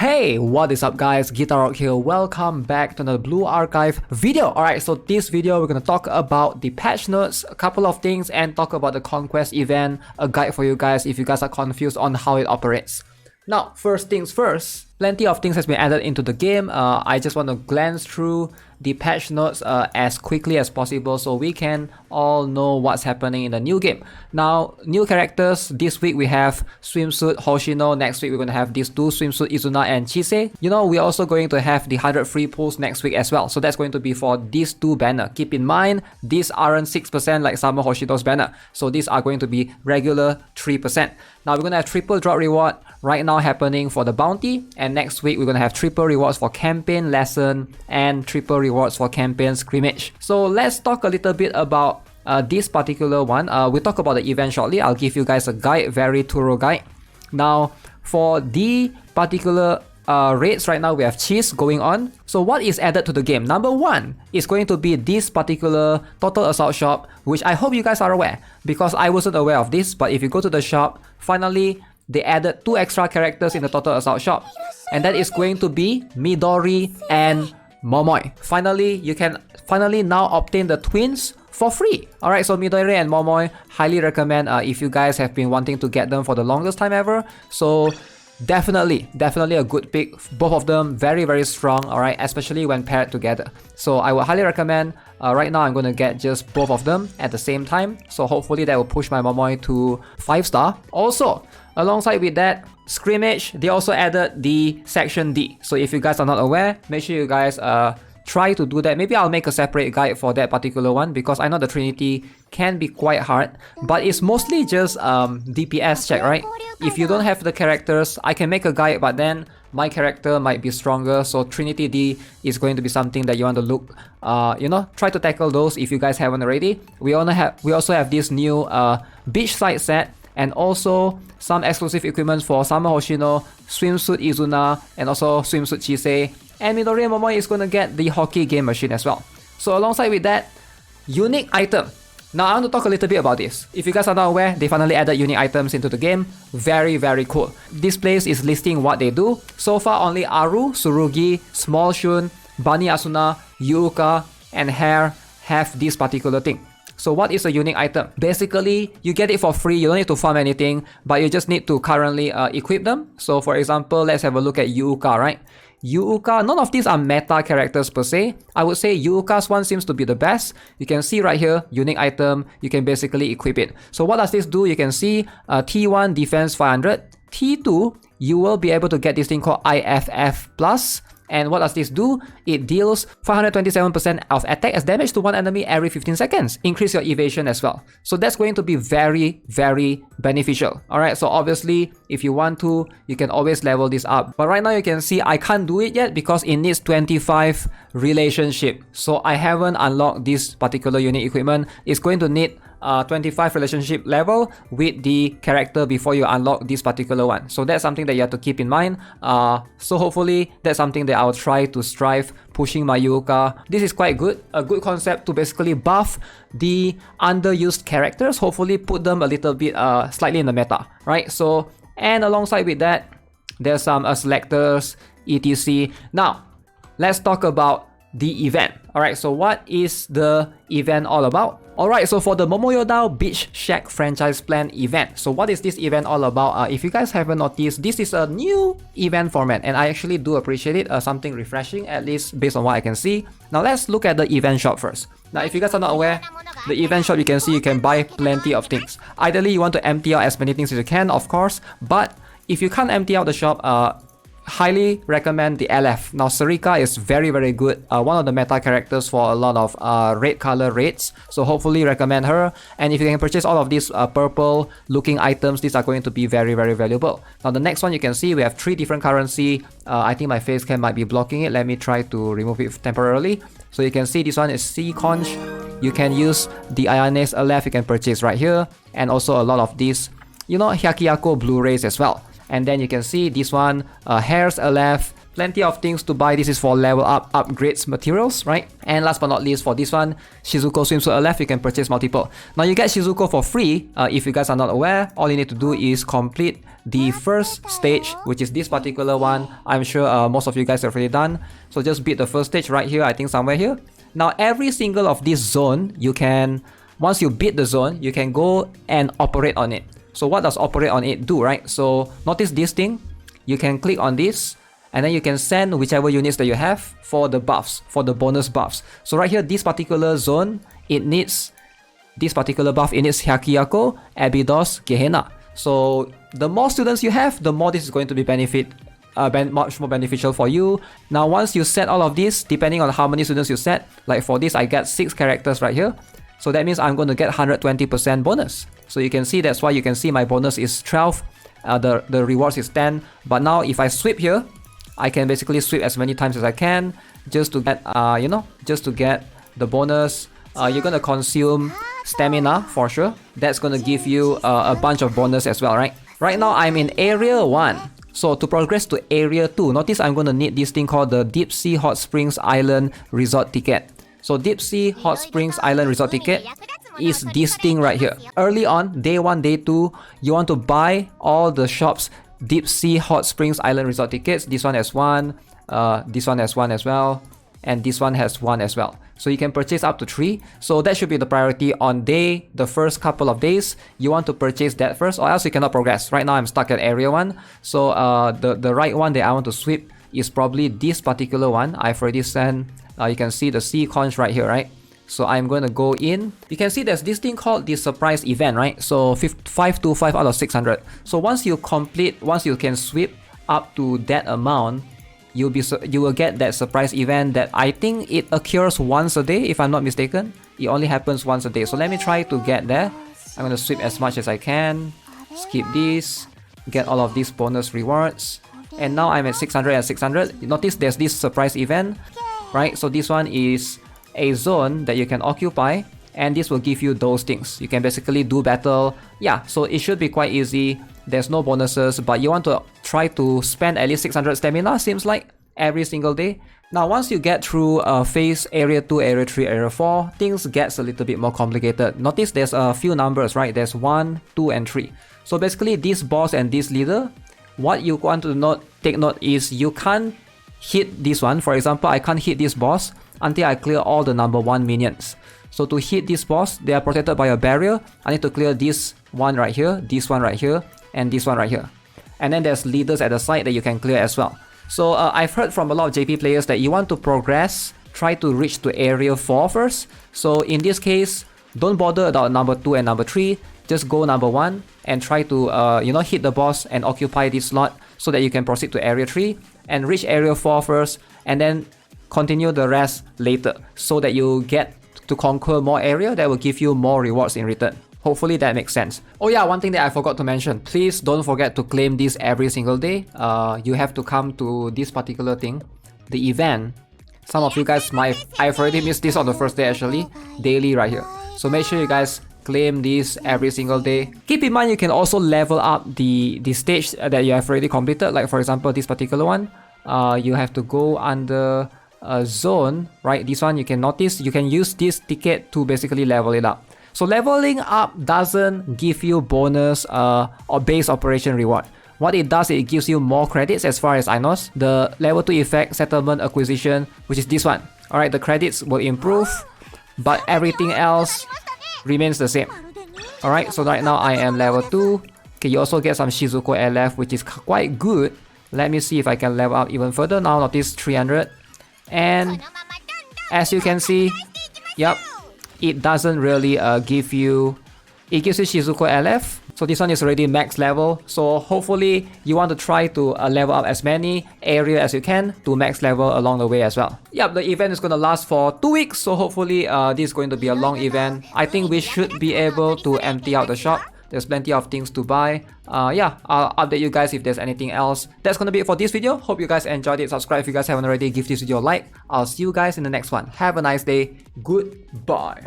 Hey, what is up guys, Guitar Rock here, welcome back to another Blue Archive video. Alright, so this video we're gonna talk about the patch notes, a couple of things, and talk about the Conquest event, a guide for you guys if you guys are confused on how it operates. Now, first things first, plenty of things has been added into the game. I just want to glance through the patch notes as quickly as possible so we can all know what's happening in the new game. Now, new characters, this week we have Swimsuit Hoshino, next week we're going to have these two, Swimsuit Izuna and Chise. You know, we're also going to have the 100 free pulls next week as well, so that's going to be for these two banners. Keep in mind, these aren't 6% like Summer Hoshino's banner, so these are going to be regular 3%. Now we're going to have triple drop reward right now happening for the bounty, and next week we're going to have triple rewards for campaign lesson and triple rewards for campaign scrimmage. So let's talk a little bit about this particular one. We'll talk about the event shortly. I'll give you guys a guide, very thorough guide. Now for the particular raids right now, we have cheese going on. So what is added to the game? Number one is going to be this particular Total Assault shop, which I hope you guys are aware, because I wasn't aware of this. But if you go to the shop, finally they added 2 extra characters in the Total Assault shop, and that is going to be Midori and Momoi. Finally, you can now obtain the twins for free. Alright, so Midori and Momoi, highly recommend if you guys have been wanting to get them for the longest time ever. So definitely a good pick. Both of them very strong, alright, especially when paired together. So I would highly recommend. Right now I'm going to get just both of them at the same time, so hopefully that will push my Momoi to 5-star. Also, alongside with that, scrimmage, they also added the section D. So if you guys are not aware, make sure you guys try to do that. Maybe I'll make a separate guide for that particular one, because I know the Trinity can be quite hard, but it's mostly just DPS check, right? If you don't have the characters, I can make a guide, but then my character might be stronger, so Trinity D is going to be something that you want to look, try to tackle those if you guys haven't already. We also have this new beachside set, and also some exclusive equipment for Summer Hoshino, Swimsuit Izuna, and also Swimsuit Chise. And Midori and Momoi is going to get the hockey game machine as well. So alongside with that, unique item. Now I want to talk a little bit about this. If you guys are not aware, they finally added unique items into the game. Very cool. This place is listing what they do. So far only Aru, Tsurugi, Small Shun, Bunny Asuna, Yuuka, and Hair have this particular thing. So what is a unique item? Basically, you get it for free, you don't need to farm anything, but you just need to currently equip them. So for example, let's have a look at Yuuka, right? Yuuka, none of these are meta characters per se. I would say Yuuka's one seems to be the best. You can see right here, unique item, you can basically equip it. So what does this do? You can see T1 defense 500, T2 you will be able to get this thing called IFF+. And what does this do? It deals 527% of attack as damage to one enemy every 15 seconds. Increase your evasion as well. So that's going to be very beneficial. Alright, so obviously, if you want to, you can always level this up. But right now you can see I can't do it yet because it needs 25 relationship. So I haven't unlocked this particular unique equipment. It's going to need 25 relationship level with the character before you unlock this particular one. So that's something that you have to keep in mind. So hopefully that's something that I'll try to strive pushing my Yuuka. This is quite good. A good concept to basically buff the underused characters. Hopefully put them a little bit slightly in the meta, right? So, and alongside with that, there's some selectors, etc. Now, let's talk about the event. Alright, so what is the event all about? Alright, so for the Momoyodao Beach Shack Franchise Plan event, so what is this event all about? If you guys haven't noticed, this is a new event format, and I actually do appreciate it, something refreshing, at least based on what I can see. Now let's look at the event shop first. Now if you guys are not aware, the event shop, you can see you can buy plenty of things. Ideally you want to empty out as many things as you can, of course, but if you can't empty out the shop, highly recommend the LF. Now Sarika is very good, one of the meta characters for a lot of red color raids, so hopefully recommend her. And if you can purchase all of these purple looking items, these are going to be very valuable. Now the next one, you can see we have 3 different currency. I think my face cam might be blocking it. Let me try to remove it temporarily. So you can see this one is C-Conch. You can use the Ionex LF, you can purchase right here, and also a lot of these, Hyakyako Blu-rays as well. And then you can see this one, Hair's LF, plenty of things to buy. This is for level up upgrades materials, right? And last but not least, for this one, Shizuko Swimsuit LF, you can purchase multiple. Now you get Shizuko for free. If you guys are not aware, all you need to do is complete the first stage, which is this particular one. I'm sure most of you guys have already done. So just beat the first stage right here, I think somewhere here. Now every single of this zone, you can, once you beat the zone, you can go and operate on it. So what does operate on it do, right? So notice this thing, you can click on this, and then you can send whichever units that you have for the buffs, for the bonus buffs. So right here, this particular zone, it needs this particular buff, it needs Hyakiyako, Abydos, Gehenna. So the more students you have, the more this is going to be much more beneficial for you. Now once you set all of this, depending on how many students you set, like for this I get 6 characters right here. So that means I'm going to get 120% bonus. So you can see, that's why you can see my bonus is 12, the rewards is 10. But now if I sweep here, I can basically sweep as many times as I can just to get, just to get the bonus. You're gonna consume stamina for sure. That's gonna give you a bunch of bonus as well, right? Right now I'm in area 1. So to progress to area 2, notice I'm gonna need this thing called the Deep Sea Hot Springs Island Resort Ticket. So Deep Sea Hot Springs Island Resort Ticket is this thing right here. Early on, day 1, day 2, you want to buy all the shops Deep Sea Hot Springs Island Resort tickets. This one has 1, this one has 1 as well, and this one has 1 as well. So you can purchase up to 3. So that should be the priority on the first couple of days. You want to purchase that first, or else you cannot progress. Right now I'm stuck at area 1. So the right one that I want to sweep is probably this particular one. I've already sent, you can see the sea conch right here, right? So I'm going to go in. You can see there's this thing called the surprise event, right? So 525 out of 600. So once you can sweep up to that amount, you will get that surprise event that I think it occurs once a day, if I'm not mistaken. It only happens once a day. So let me try to get there. I'm going to sweep as much as I can. Skip this. Get all of these bonus rewards. And now I'm at 600 and 600. Notice there's this surprise event, right? So this one is a zone that you can occupy, and this will give you those things. You can basically do battle. Yeah, so it should be quite easy. There's no bonuses, but you want to try to spend at least 600 stamina, seems like, every single day. Now once you get through phase area 2, area 3, area 4, things gets a little bit more complicated. Notice there's a few numbers, right? There's 1, 2, and 3. So basically this boss and this leader, what you want to take note is you can't hit this one. For example, I can't hit this boss until I clear all the number 1 minions. So to hit this boss, they are protected by a barrier. I need to clear this one right here, this one right here, and this one right here. And then there's leaders at the side that you can clear as well. So I've heard from a lot of JP players that you want to progress, try to reach to area 4 first. So in this case, don't bother about number 2 and number 3. Just go number 1 and try to hit the boss and occupy this slot so that you can proceed to area 3 and reach area 4 first, and then continue the rest later so that you get to conquer more area that will give you more rewards in return. Hopefully that makes sense. Oh yeah, one thing that I forgot to mention, please don't forget to claim this every single day. You have to come to this particular thing, the event. Some of you guys I've already missed this on the first day actually, daily right here. So make sure you guys claim this every single day. Keep in mind you can also level up the stage that you have already completed. Like for example, this particular one, you have to go under a zone, right? This one you can notice you can use this ticket to basically level it up. So leveling up doesn't give you bonus or base operation reward. What it does, it gives you more credits as far as I know. The level 2 effect settlement acquisition, which is this one. Alright, the credits will improve, but everything else remains the same. Alright, so right now I am level 2. Okay, you also get some Shizuko LF, which is quite good. Let me see if I can level up even further. Now notice 300. And as you can see, yep, it doesn't really give you... It gives you Shizuko LF. So this one is already max level. So hopefully you want to try to level up as many area as you can to max level along the way as well. Yep, the event is going to last for 2 weeks. So hopefully this is going to be a long event. I think we should be able to empty out the shop. There's plenty of things to buy. Yeah, I'll update you guys if there's anything else. That's gonna be it for this video. Hope you guys enjoyed it. Subscribe if you guys haven't already. Give this video a like. I'll see you guys in the next one. Have a nice day. Goodbye.